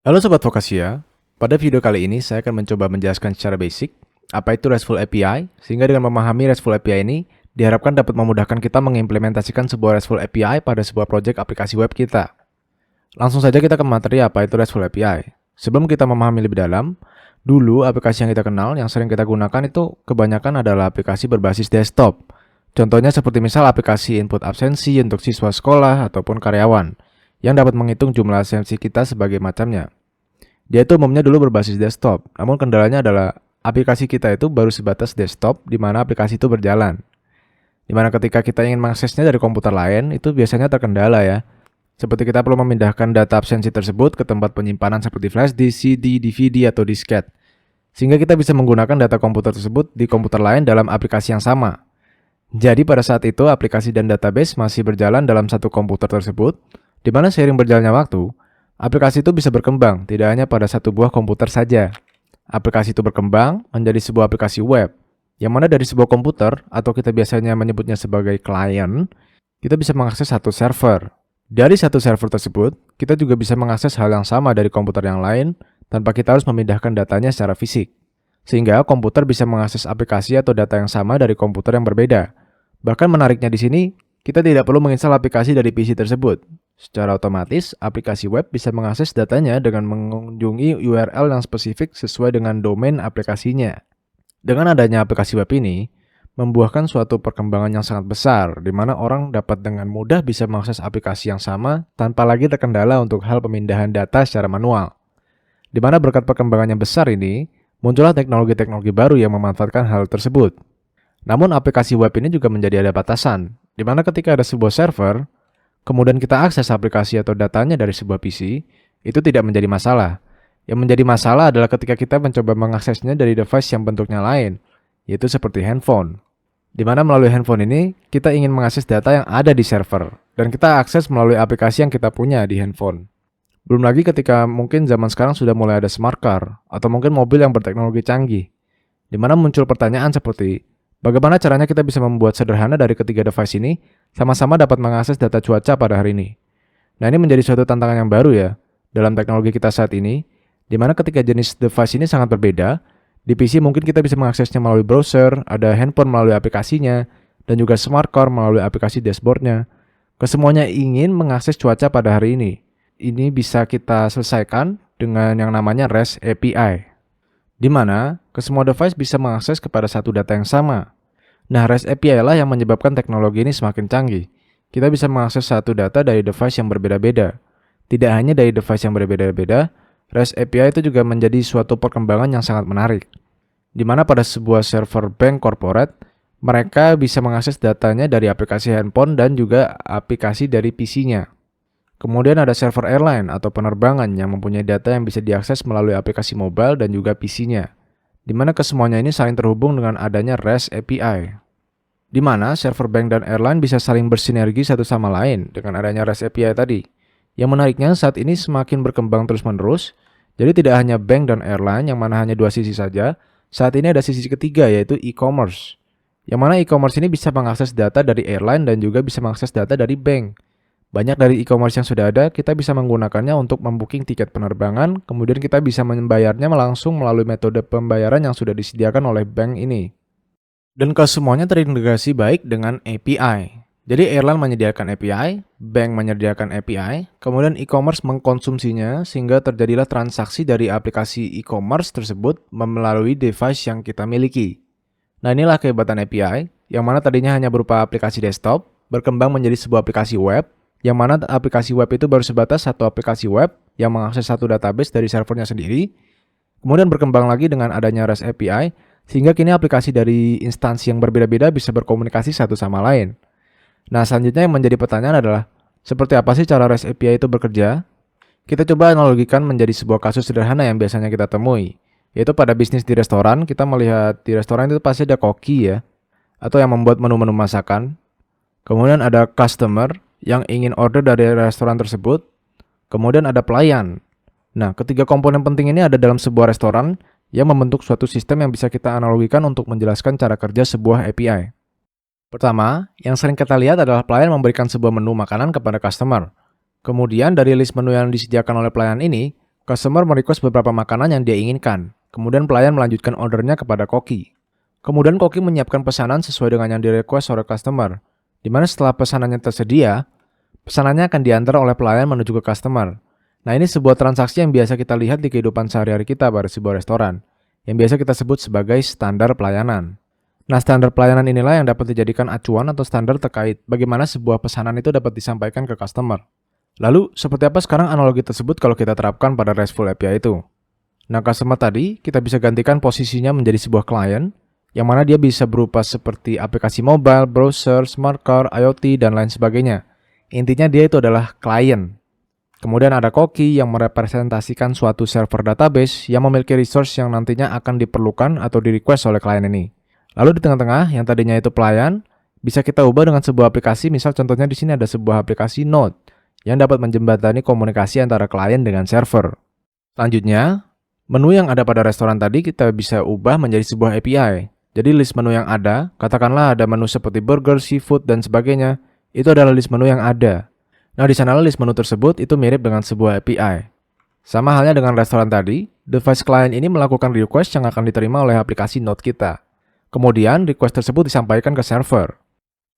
Halo Sobat Vokasia, pada video kali ini saya akan mencoba menjelaskan secara basic apa itu RESTful API, sehingga dengan memahami RESTful API ini diharapkan dapat memudahkan kita mengimplementasikan sebuah RESTful API pada sebuah proyek aplikasi web kita. Langsung saja kita ke materi apa itu RESTful API. Sebelum kita memahami lebih dalam, dulu aplikasi yang kita kenal yang sering kita gunakan itu kebanyakan adalah aplikasi berbasis desktop. Contohnya seperti misal aplikasi input absensi untuk siswa sekolah ataupun karyawan yang dapat menghitung jumlah absensi kita sebagai macamnya. Dia itu umumnya dulu berbasis desktop, namun kendalanya adalah aplikasi kita itu baru sebatas desktop di mana aplikasi itu berjalan. Di mana ketika kita ingin mengaksesnya dari komputer lain, itu biasanya terkendala ya. Seperti kita perlu memindahkan data absensi tersebut ke tempat penyimpanan seperti flash disk, CD, DVD, atau disket. Sehingga kita bisa menggunakan data komputer tersebut di komputer lain dalam aplikasi yang sama. Jadi pada saat itu aplikasi dan database masih berjalan dalam satu komputer tersebut, di mana seiring berjalannya waktu, aplikasi itu bisa berkembang, tidak hanya pada satu buah komputer saja. Aplikasi itu berkembang menjadi sebuah aplikasi web, yang mana dari sebuah komputer, atau kita biasanya menyebutnya sebagai klien, kita bisa mengakses satu server. Dari satu server tersebut, kita juga bisa mengakses hal yang sama dari komputer yang lain, tanpa kita harus memindahkan datanya secara fisik. Sehingga komputer bisa mengakses aplikasi atau data yang sama dari komputer yang berbeda. Bahkan menariknya di sini, kita tidak perlu menginstal aplikasi dari PC tersebut. Secara otomatis, aplikasi web bisa mengakses datanya dengan mengunjungi URL yang spesifik sesuai dengan domain aplikasinya. Dengan adanya aplikasi web ini, membuahkan suatu perkembangan yang sangat besar, di mana orang dapat dengan mudah bisa mengakses aplikasi yang sama tanpa lagi terkendala untuk hal pemindahan data secara manual. Di mana berkat perkembangan yang besar ini, muncullah teknologi-teknologi baru yang memanfaatkan hal tersebut. Namun aplikasi web ini juga menjadi ada batasan, di mana ketika ada sebuah server, kemudian kita akses aplikasi atau datanya dari sebuah PC, itu tidak menjadi masalah. Yang menjadi masalah adalah ketika kita mencoba mengaksesnya dari device yang bentuknya lain, yaitu seperti handphone. Di mana melalui handphone ini, kita ingin mengakses data yang ada di server, dan kita akses melalui aplikasi yang kita punya di handphone. Belum lagi ketika mungkin zaman sekarang sudah mulai ada smart car, atau mungkin mobil yang berteknologi canggih, di mana muncul pertanyaan seperti, bagaimana caranya kita bisa membuat sederhana dari ketiga device ini sama-sama dapat mengakses data cuaca pada hari ini. Nah, ini menjadi suatu tantangan yang baru ya dalam teknologi kita saat ini, di mana ketika jenis device ini sangat berbeda. Di PC mungkin kita bisa mengaksesnya melalui browser, ada handphone melalui aplikasinya, dan juga smart car melalui aplikasi dashboardnya. Kesemuanya ingin mengakses cuaca pada hari ini. Ini bisa kita selesaikan dengan yang namanya REST API, di mana kesemua device bisa mengakses kepada satu data yang sama. Nah, REST API lah yang menyebabkan teknologi ini semakin canggih. Kita bisa mengakses satu data dari device yang berbeda-beda. Tidak hanya dari device yang berbeda-beda, REST API itu juga menjadi suatu perkembangan yang sangat menarik. Di mana pada sebuah server bank corporate, mereka bisa mengakses datanya dari aplikasi handphone dan juga aplikasi dari PC-nya. Kemudian ada server airline atau penerbangan yang mempunyai data yang bisa diakses melalui aplikasi mobile dan juga PC-nya. Di mana kesemuanya ini saling terhubung dengan adanya REST API. Di mana server bank dan airline bisa saling bersinergi satu sama lain dengan adanya REST API tadi. Yang menariknya saat ini semakin berkembang terus-menerus, jadi tidak hanya bank dan airline yang mana hanya dua sisi saja, saat ini ada sisi ketiga yaitu e-commerce. Yang mana e-commerce ini bisa mengakses data dari airline dan juga bisa mengakses data dari bank. Banyak dari e-commerce yang sudah ada, kita bisa menggunakannya untuk membooking tiket penerbangan, kemudian kita bisa membayarnya langsung melalui metode pembayaran yang sudah disediakan oleh bank ini. Dan kesemuanya terintegrasi baik dengan API. Jadi airline menyediakan API, bank menyediakan API, kemudian e-commerce mengkonsumsinya sehingga terjadilah transaksi dari aplikasi e-commerce tersebut melalui device yang kita miliki. Nah, inilah kehebatan API, yang mana tadinya hanya berupa aplikasi desktop, berkembang menjadi sebuah aplikasi web, yang mana aplikasi web itu baru sebatas satu aplikasi web yang mengakses satu database dari servernya sendiri, kemudian berkembang lagi dengan adanya REST API, sehingga kini aplikasi dari instansi yang berbeda-beda bisa berkomunikasi satu sama lain. Nah, selanjutnya yang menjadi pertanyaan adalah, seperti apa sih cara REST API itu bekerja? Kita coba analogikan menjadi sebuah kasus sederhana yang biasanya kita temui, yaitu pada bisnis di restoran. Kita melihat di restoran itu pasti ada koki ya, atau yang membuat menu-menu masakan. Kemudian ada customer yang ingin order dari restoran tersebut. Kemudian ada pelayan. Nah, ketiga komponen penting ini ada dalam sebuah restoran yang membentuk suatu sistem yang bisa kita analogikan untuk menjelaskan cara kerja sebuah API. Pertama, yang sering kita lihat adalah pelayan memberikan sebuah menu makanan kepada customer. Kemudian dari list menu yang disediakan oleh pelayan ini, Customer merequest beberapa makanan yang dia inginkan, kemudian pelayan melanjutkan ordernya kepada koki. Kemudian koki menyiapkan pesanan sesuai dengan yang direquest oleh customer, di mana setelah pesanannya tersedia, pesanannya akan diantar oleh pelayan menuju ke customer. Nah, ini sebuah transaksi yang biasa kita lihat di kehidupan sehari-hari kita pada sebuah restoran, yang biasa kita sebut sebagai standar pelayanan. Nah, standar pelayanan inilah yang dapat dijadikan acuan atau standar terkait bagaimana sebuah pesanan itu dapat disampaikan ke customer. Lalu, seperti apa sekarang analogi tersebut kalau kita terapkan pada RESTful API itu? Nah, customer tadi, kita bisa gantikan posisinya menjadi sebuah klien, yang mana dia bisa berupa seperti aplikasi mobile, browser, smart car, IoT, dan lain sebagainya. Intinya dia itu adalah klien. Kemudian ada koki yang merepresentasikan suatu server database yang memiliki resource yang nantinya akan diperlukan atau di-request oleh klien ini. Lalu di tengah-tengah, yang tadinya itu pelayan, bisa kita ubah dengan sebuah aplikasi, misal contohnya di sini ada sebuah aplikasi Node, yang dapat menjembatani komunikasi antara klien dengan server. Selanjutnya, menu yang ada pada restoran tadi kita bisa ubah menjadi sebuah API. Jadi list menu yang ada, katakanlah ada menu seperti burger, seafood, dan sebagainya, itu adalah list menu yang ada. Nah, di sana list menu tersebut itu mirip dengan sebuah API. Sama halnya dengan restoran tadi, device klien ini melakukan request yang akan diterima oleh aplikasi Node kita. Kemudian, request tersebut disampaikan ke server.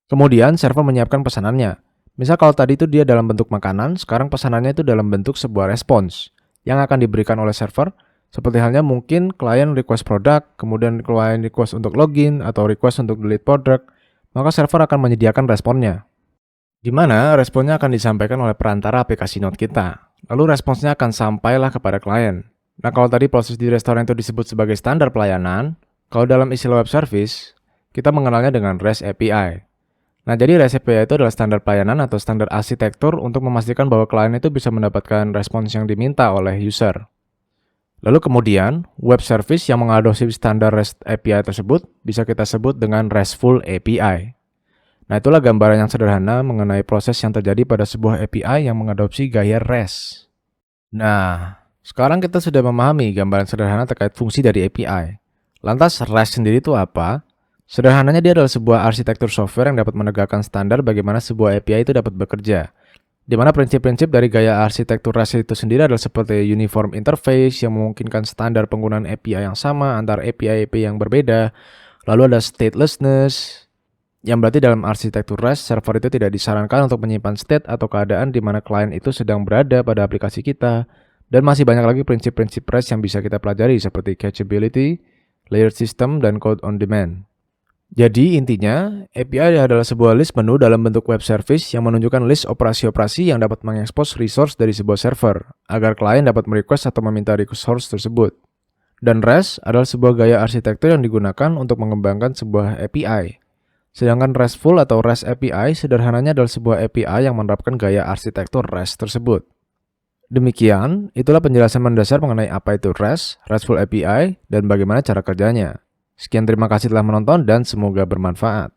Kemudian, server menyiapkan pesanannya. Misal kalau tadi itu dia dalam bentuk makanan, sekarang pesanannya itu dalam bentuk sebuah respons yang akan diberikan oleh server, seperti halnya mungkin klien request produk, kemudian klien request untuk login atau request untuk delete produk, maka server akan menyediakan responnya. Di mana responnya akan disampaikan oleh perantara aplikasi Node kita. Lalu responsnya akan sampailah kepada klien. Nah, kalau tadi proses di restoran itu disebut sebagai standar pelayanan, kalau dalam istilah web service, kita mengenalnya dengan REST API. Nah, jadi REST API itu adalah standar pelayanan atau standar arsitektur untuk memastikan bahwa klien itu bisa mendapatkan respons yang diminta oleh user. Lalu kemudian, web service yang mengadopsi standar REST API tersebut bisa kita sebut dengan RESTful API. Nah, itulah gambaran yang sederhana mengenai proses yang terjadi pada sebuah API yang mengadopsi gaya REST. Nah, sekarang kita sudah memahami gambaran sederhana terkait fungsi dari API. Lantas, REST sendiri itu apa? Sederhananya dia adalah sebuah arsitektur software yang dapat menegakkan standar bagaimana sebuah API itu dapat bekerja. Di mana prinsip-prinsip dari gaya arsitektur REST itu sendiri adalah seperti uniform interface yang memungkinkan standar penggunaan API yang sama antara API-API yang berbeda. Lalu ada statelessness, yang berarti dalam arsitektur REST, server itu tidak disarankan untuk menyimpan state atau keadaan di mana klien itu sedang berada pada aplikasi kita. Dan masih banyak lagi prinsip-prinsip REST yang bisa kita pelajari seperti cacheability, layered system, dan code on demand. Jadi intinya, API adalah sebuah list menu dalam bentuk web service yang menunjukkan list operasi-operasi yang dapat mengekspos resource dari sebuah server, agar klien dapat merequest atau meminta resource tersebut. Dan REST adalah sebuah gaya arsitektur yang digunakan untuk mengembangkan sebuah API. Sedangkan RESTful atau REST API sederhananya adalah sebuah API yang menerapkan gaya arsitektur REST tersebut. Demikian, itulah penjelasan mendasar mengenai apa itu REST, RESTful API, dan bagaimana cara kerjanya. Sekian, terima kasih telah menonton dan semoga bermanfaat.